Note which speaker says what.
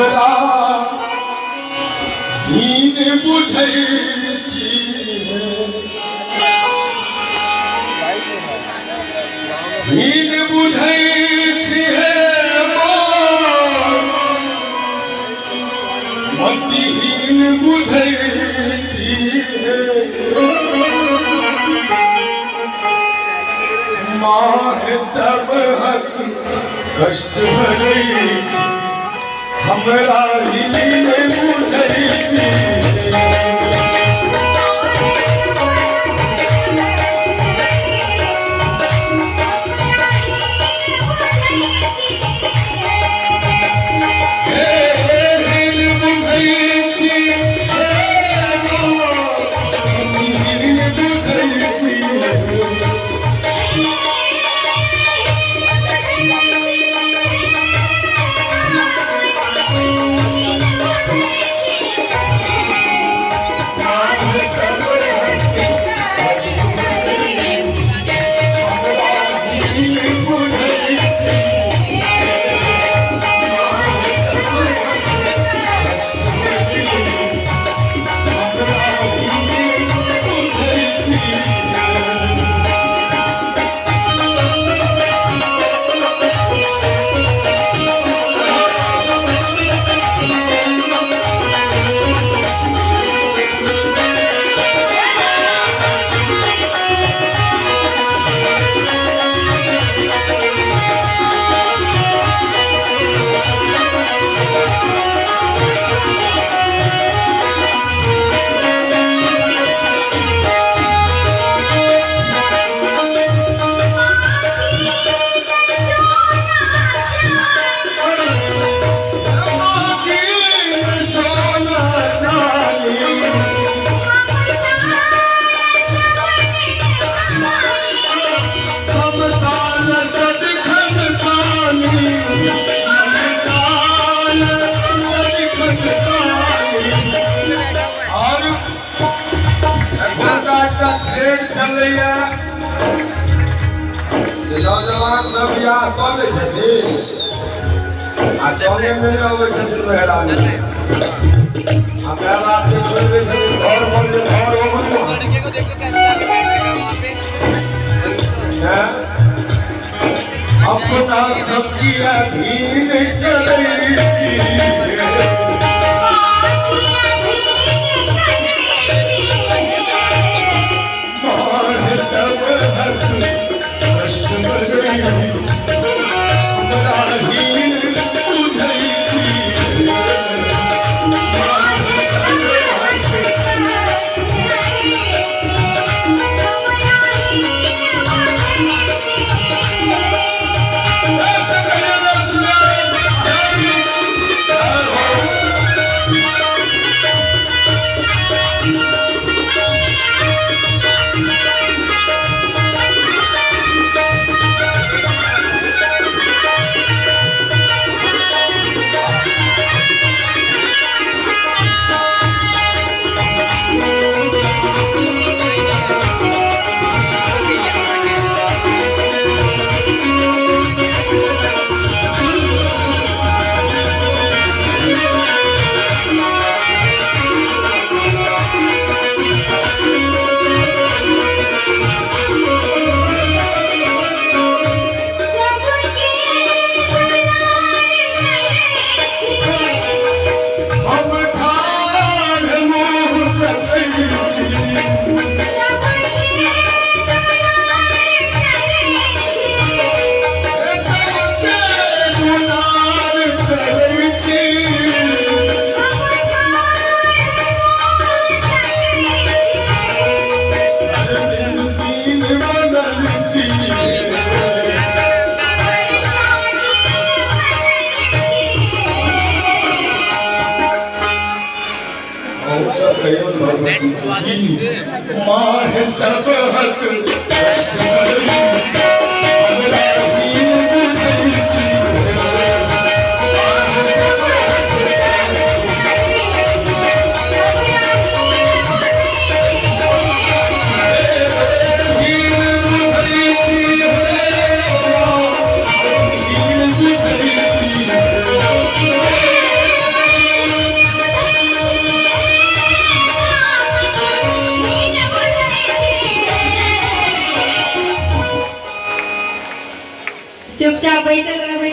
Speaker 1: हमरा हीन बुझै छी हीन बुझै छी मतिहीन बुझै छी माह सब हक कष्ट भरै छी हमरा हीन बुझै छी नौजवान सब यहाँ कऽ लै छथिन आ संगे में अबै छथिन मेहराज हमरा बात के छोड़ दे छथिन घर पर अपना सबकी अधीन करै छी माह सब हक कष्ट भरै हमरा हीन बुझै छी
Speaker 2: चुपचाप पैसे